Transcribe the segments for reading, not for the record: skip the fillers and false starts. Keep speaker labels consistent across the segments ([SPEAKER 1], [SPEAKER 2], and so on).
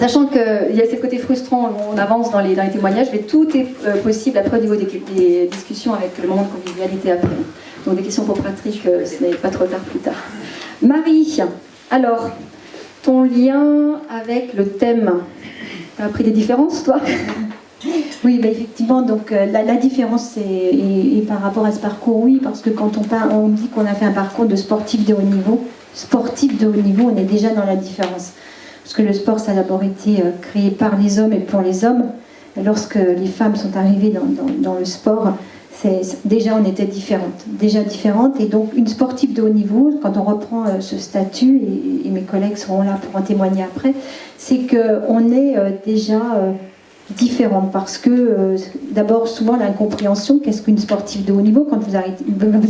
[SPEAKER 1] Sachant qu'il y a ce côté frustrant, on avance dans les témoignages, mais tout est possible après au niveau des discussions avec le moment de convivialité après. Donc des questions pour Patrick, ce n'est pas trop tard plus tard. Marie, alors, ton lien avec le thème, tu as appris des différences, toi?
[SPEAKER 2] Oui, bah effectivement, donc la différence est par rapport à ce parcours, oui, parce que quand on dit qu'on a fait un parcours de sportif de haut niveau, on est déjà dans la différence. Parce que le sport, ça a d'abord été créé par les hommes et pour les hommes. Et lorsque les femmes sont arrivées dans le sport, déjà on était différentes. Et donc une sportive de haut niveau, quand on reprend ce statut, et mes collègues seront là pour en témoigner après, c'est qu'on est déjà différente. Parce que d'abord, souvent l'incompréhension, qu'est-ce qu'une sportive de haut niveau quand vous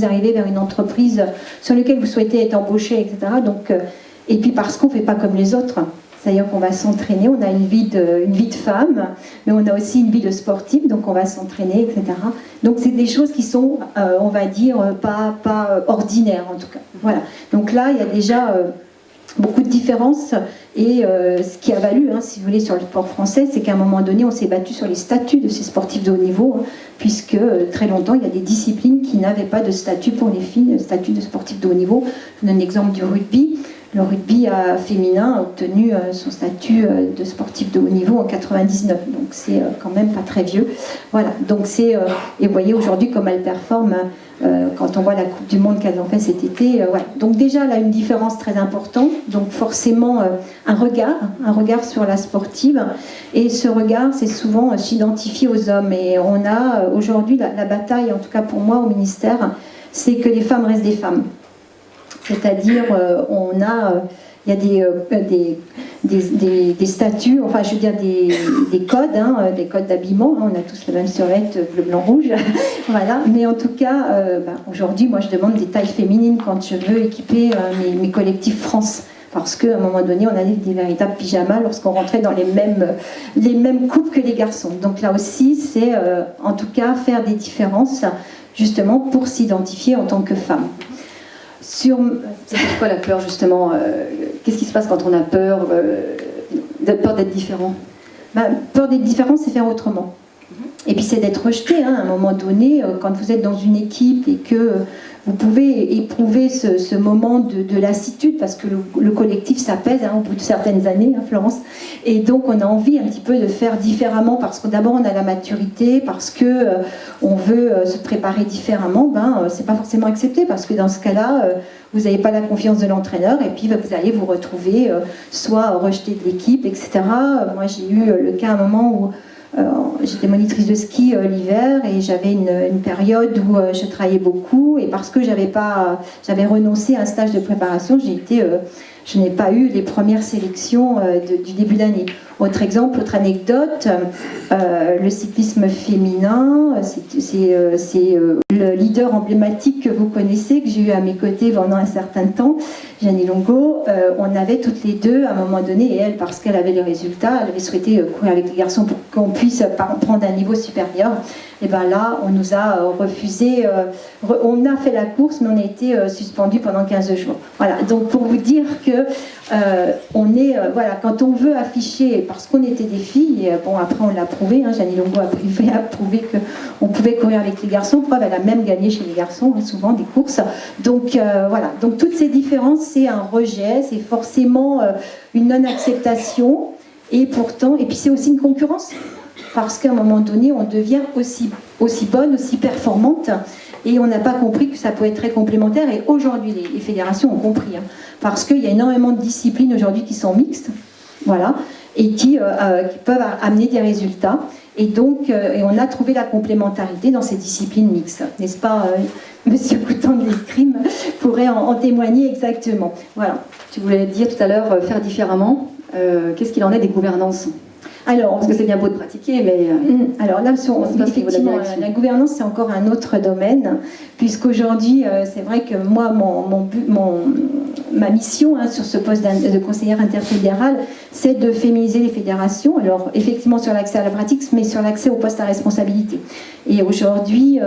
[SPEAKER 2] arrivez vers une entreprise sur laquelle vous souhaitez être embauché, etc. Donc, et puis parce qu'on ne fait pas comme les autres. C'est-à-dire qu'on va s'entraîner, on a une vie de femme, mais on a aussi une vie de sportive, donc on va s'entraîner, etc. Donc c'est des choses qui sont, on va dire, pas ordinaires en tout cas. Voilà. Donc là, il y a déjà beaucoup de différences, et ce qui a valu, si vous voulez, sur le sport français, c'est qu'à un moment donné, on s'est battu sur les statuts de ces sportifs de haut niveau, puisque très longtemps, il y a des disciplines qui n'avaient pas de statut pour les filles, statut de sportif de haut niveau. Je donne l'exemple du rugby. Le rugby féminin a obtenu son statut de sportif de haut niveau en 99, donc c'est quand même pas très vieux. Voilà, donc et vous voyez aujourd'hui comme elle performe quand on voit la Coupe du Monde qu'elles ont fait cet été. Voilà. Donc déjà là une différence très importante, donc forcément un regard sur la sportive, et ce regard c'est souvent s'identifier aux hommes, et on a aujourd'hui la bataille, en tout cas pour moi au ministère, c'est que les femmes restent des femmes. C'est-à-dire, il y a des statuts, enfin je veux dire des codes d'habillement, on a tous la même survette bleu, blanc, rouge, voilà. Mais en tout cas, aujourd'hui, moi je demande des tailles féminines quand je veux équiper mes collectifs France. Parce qu'à un moment donné, on a des véritables pyjamas lorsqu'on rentrait dans les mêmes coupes que les garçons. Donc là aussi, c'est en tout cas faire des différences, justement pour s'identifier en tant que femme.
[SPEAKER 1] C'est quoi la peur justement qu'est-ce qui se passe quand on a peur d'être différent?
[SPEAKER 2] Peur d'être différent, c'est faire autrement. Et puis c'est d'être rejeté, à un moment donné, quand vous êtes dans une équipe et que vous pouvez éprouver ce moment de lassitude, parce que le collectif s'apaise au bout de certaines années, Florence, et donc on a envie un petit peu de faire différemment, parce que d'abord on a la maturité, parce que on veut se préparer différemment, c'est pas forcément accepté, parce que dans ce cas-là, vous n'avez pas la confiance de l'entraîneur, et puis vous allez vous retrouver soit rejeté de l'équipe, etc. Moi j'ai eu le cas à un moment où j'étais monitrice de ski l'hiver, et j'avais une période où je travaillais beaucoup, et parce que j'avais renoncé à un stage de préparation, je n'ai pas eu les premières sélections du début d'année. Autre exemple, autre anecdote, le cyclisme féminin, c'est le leader emblématique que vous connaissez, que j'ai eu à mes côtés pendant un certain temps, Jeannie Longo. On avait toutes les deux, à un moment donné, et elle, parce qu'elle avait les résultats, elle avait souhaité courir avec les garçons pour qu'on puisse prendre un niveau supérieur. Et bien là, on nous a refusé, on a fait la course, mais on a été suspendu pendant 15 jours. Voilà, donc pour vous dire que on est, quand on veut afficher, parce qu'on était des filles, et bon après on l'a prouvé, Jeannie Longo a prouvé qu'on pouvait courir avec les garçons, preuve elle a même gagné chez les garçons, souvent des courses. Donc voilà, donc toutes ces différences, c'est un rejet, c'est forcément une non-acceptation, et puis c'est aussi une concurrence. Parce qu'à un moment donné, on devient aussi bonne, aussi performante, et on n'a pas compris que ça pouvait être très complémentaire, et aujourd'hui les fédérations ont compris, parce qu'il y a énormément de disciplines aujourd'hui qui sont mixtes, voilà, et qui peuvent amener des résultats, et donc et on a trouvé la complémentarité dans ces disciplines mixtes, n'est-ce pas Monsieur Coutan de l'Escrime pourrait en témoigner exactement. Voilà.
[SPEAKER 1] Tu voulais dire tout à l'heure faire différemment, qu'est-ce qu'il en est des gouvernances?
[SPEAKER 2] Alors,
[SPEAKER 1] parce que c'est bien beau de pratiquer, mais...
[SPEAKER 2] Alors là, effectivement, la gouvernance, c'est encore un autre domaine, puisqu'aujourd'hui, c'est vrai que moi, ma mission sur ce poste de conseillère interfédérale, c'est de féminiser les fédérations, alors effectivement sur l'accès à la pratique, mais sur l'accès au poste à responsabilité. Et aujourd'hui,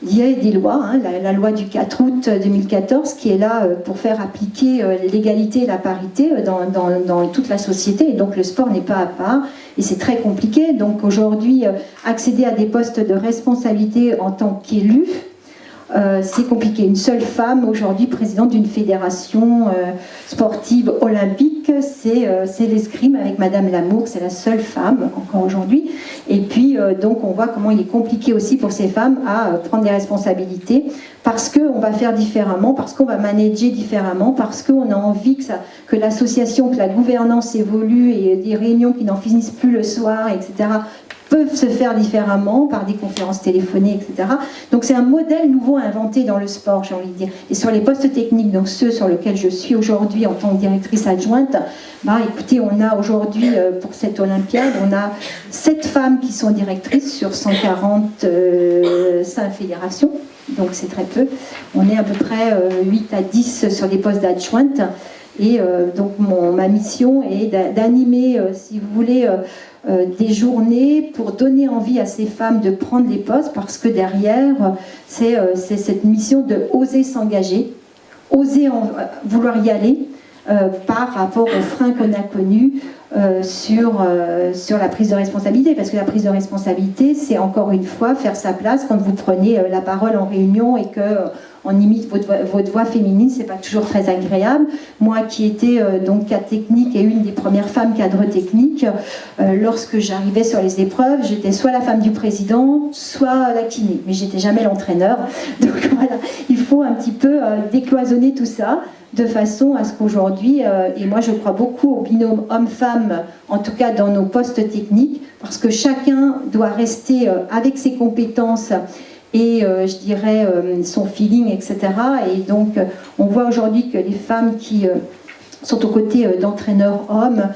[SPEAKER 2] il y a des lois, hein, la loi du 4 août 2014 qui est là pour faire appliquer l'égalité et la parité dans toute la société, et donc le sport n'est pas à part, et c'est très compliqué. Donc aujourd'hui, accéder à des postes de responsabilité en tant qu'élu, c'est compliqué. Une seule femme aujourd'hui présidente d'une fédération sportive olympique, c'est l'escrime avec Madame Lamour, c'est la seule femme encore aujourd'hui. Et puis donc on voit comment il est compliqué aussi pour ces femmes à prendre des responsabilités, parce qu'on va faire différemment, parce qu'on va manager différemment, parce qu'on a envie que l'association, que la gouvernance évolue, et des réunions qui n'en finissent plus le soir, etc., peuvent se faire différemment par des conférences téléphonées, etc. Donc c'est un modèle nouveau à inventer dans le sport, j'ai envie de dire. Et sur les postes techniques, donc ceux sur lesquels je suis aujourd'hui en tant que directrice adjointe, écoutez, on a aujourd'hui, pour cette Olympiade, on a 7 femmes qui sont directrices sur 145 fédérations, donc c'est très peu. On est à peu près 8 à 10 sur des postes d'adjointe. Et donc ma mission est d'animer, si vous voulez, des journées pour donner envie à ces femmes de prendre les postes, parce que derrière, c'est cette mission de oser s'engager, oser vouloir y aller par rapport aux freins qu'on a connus sur la prise de responsabilité. Parce que la prise de responsabilité, c'est encore une fois faire sa place quand vous prenez la parole en réunion et que on imite votre voix féminine, c'est pas toujours très agréable. Moi qui étais donc cadre technique et une des premières femmes cadres techniques, lorsque j'arrivais sur les épreuves, j'étais soit la femme du président, soit la kiné, mais j'étais jamais l'entraîneur. Donc voilà, il faut un petit peu décloisonner tout ça, de façon à ce qu'aujourd'hui, et moi je crois beaucoup au binôme homme-femme, en tout cas dans nos postes techniques, parce que chacun doit rester avec ses compétences et je dirais son feeling, etc. Et donc on voit aujourd'hui que les femmes qui sont aux côtés d'entraîneurs hommes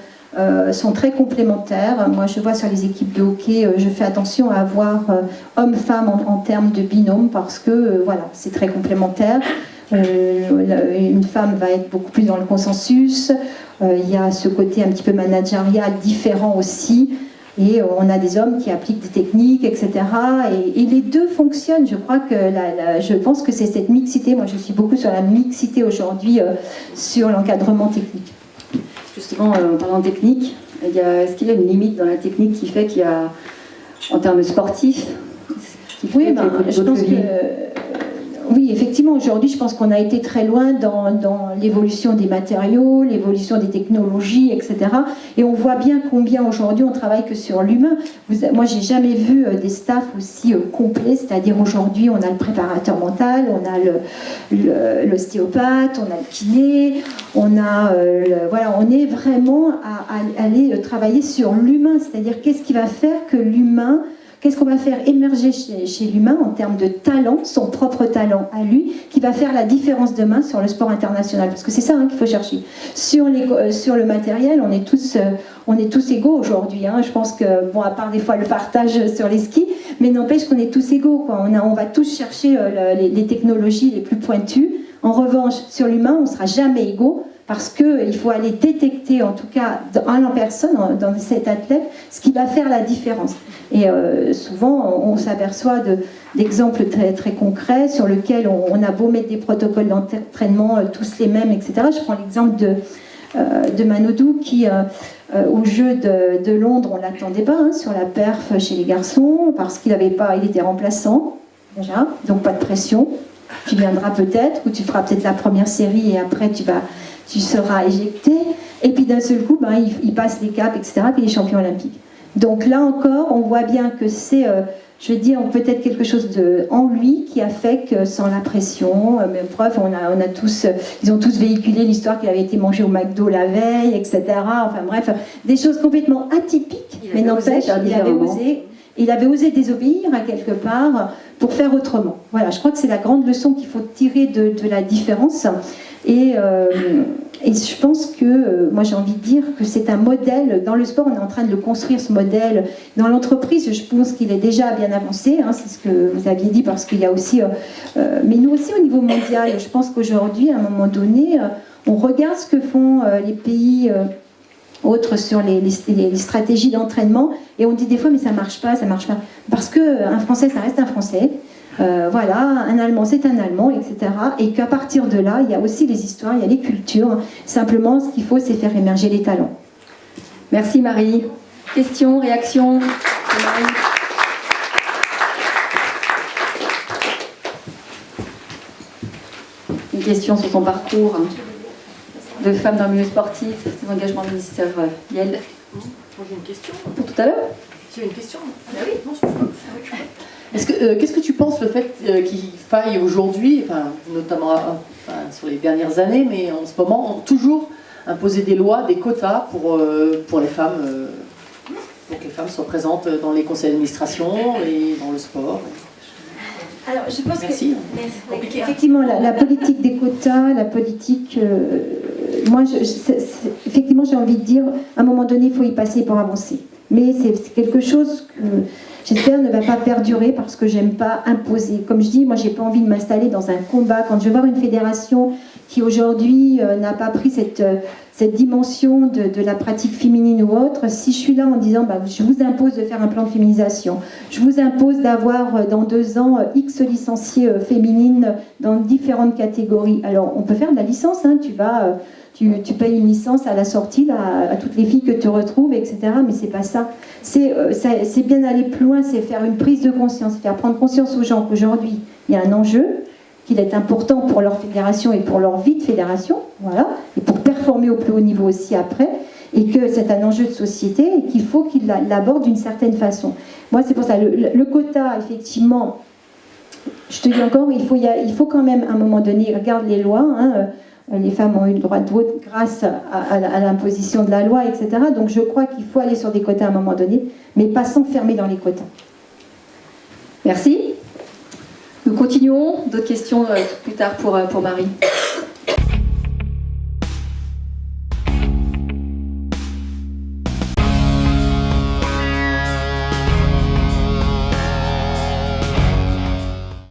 [SPEAKER 2] sont très complémentaires. Moi je vois sur les équipes de hockey, je fais attention à avoir homme-femme en termes de binôme, parce que voilà, c'est très complémentaire. Une femme va être beaucoup plus dans le consensus, il y a ce côté un petit peu managérial différent aussi. Et on a des hommes qui appliquent des techniques, etc. Et les deux fonctionnent. Je crois que je pense que c'est cette mixité. Moi, je suis beaucoup sur la mixité aujourd'hui sur l'encadrement technique.
[SPEAKER 1] Justement, en parlant technique, est-ce qu'il y a une limite dans la technique qui fait qu'il y a, en termes sportifs,
[SPEAKER 2] oui, je pense que oui, effectivement, aujourd'hui, je pense qu'on a été très loin dans l'évolution des matériaux, l'évolution des technologies, etc. Et on voit bien combien aujourd'hui on travaille que sur l'humain. Moi, j'ai jamais vu des staffs aussi complets, c'est-à-dire aujourd'hui, on a le préparateur mental, on a l'ostéopathe, on a le kiné, on a, voilà, on est vraiment à aller travailler sur l'humain, c'est-à-dire qu'est-ce qui va faire que l'humain, qu'est-ce qu'on va faire émerger chez l'humain en termes de talent, son propre talent à lui, qui va faire la différence demain sur le sport international. Parce que c'est ça qu'il faut chercher. Sur le matériel, on est tous égaux aujourd'hui. Je pense que, bon, à part des fois le partage sur les skis, mais n'empêche qu'on est tous égaux, quoi. On va tous chercher les technologies les plus pointues. En revanche, sur l'humain, on ne sera jamais égaux, parce qu'il faut aller détecter, en tout cas en personne, dans cet athlète, ce qui va faire la différence. Et souvent, on s'aperçoit d'exemples très, très concrets sur lesquels on a beau mettre des protocoles d'entraînement tous les mêmes, etc. Je prends l'exemple de Manodou qui, au jeu de Londres, on ne l'attendait pas sur la perf chez les garçons, parce qu'il était remplaçant, déjà, donc pas de pression. Tu viendras peut-être, ou tu feras peut-être la première série et après tu seras éjecté. Et puis d'un seul coup, il passe les caps, etc. Puis il est champion olympique. Donc là encore, on voit bien que c'est, je veux dire, peut-être quelque chose en lui qui a fait que sans la pression, même preuve, ils ont tous véhiculé l'histoire qu'il avait été mangé au McDo la veille, etc. Enfin bref, des choses complètement atypiques, mais n'empêche, il avait osé désobéir à quelque part pour faire autrement. Voilà, je crois que c'est la grande leçon qu'il faut tirer de la différence. Et je pense que, moi j'ai envie de dire que c'est un modèle, dans le sport on est en train de le construire ce modèle, dans l'entreprise je pense qu'il est déjà bien avancé, c'est ce que vous aviez dit, parce qu'il y a aussi, mais nous aussi au niveau mondial, je pense qu'aujourd'hui à un moment donné, on regarde ce que font les pays autres sur les stratégies d'entraînement, et on dit des fois mais ça marche pas, parce qu'un Français ça reste un Français. Voilà, un Allemand c'est un Allemand, etc. Et qu'à partir de là, il y a aussi les histoires, il y a les cultures. Simplement, ce qu'il faut, c'est faire émerger les talents.
[SPEAKER 1] Merci Marie. Questions, réactions de Marie? Une question sur son parcours de femme dans le milieu sportif, ses engagements ministériels.
[SPEAKER 3] Moi j'ai une question.
[SPEAKER 1] Pour tout à l'heure?
[SPEAKER 3] J'ai une question. Ah oui, non, qu'est-ce que tu penses le fait qu'il faille aujourd'hui, enfin, notamment sur les dernières années, mais en ce moment, toujours imposer des lois, des quotas pour les femmes, pour que les femmes soient présentes dans les conseils d'administration et dans le sport?
[SPEAKER 2] Alors, je pense
[SPEAKER 3] Merci.
[SPEAKER 2] que effectivement, la politique des quotas, la politique, moi, effectivement, j'ai envie de dire, à un moment donné, il faut y passer pour avancer. Mais c'est quelque chose que j'espère ne va pas perdurer parce que j'aime pas imposer. Comme je dis, moi, j'ai pas envie de m'installer dans un combat. Quand je vais voir une fédération qui aujourd'hui n'a pas pris cette dimension de la pratique féminine ou autre, si je suis là en disant je vous impose de faire un plan de féminisation, je vous impose d'avoir dans 2 ans X licenciées féminines dans différentes catégories. Alors on peut faire de la licence, hein, tu payes une licence à la sortie à toutes les filles que tu retrouves, etc. Mais c'est pas ça. C'est bien aller plus loin, c'est faire une prise de conscience, faire prendre conscience aux gens qu'aujourd'hui il y a un enjeu, qu'il est important pour leur fédération et pour leur vie de fédération, voilà, et pour performer au plus haut niveau aussi après, et que c'est un enjeu de société et qu'il faut qu'ils l'abordent d'une certaine façon. Moi, c'est pour ça, le quota, effectivement, je te dis encore, il faut quand même, à un moment donné, regarde les lois, hein, les femmes ont eu le droit de vote grâce à l'imposition de la loi, etc. Donc je crois qu'il faut aller sur des quotas à un moment donné, mais pas s'enfermer dans les quotas.
[SPEAKER 1] Merci. Nous continuons. D'autres questions plus tard pour Marie.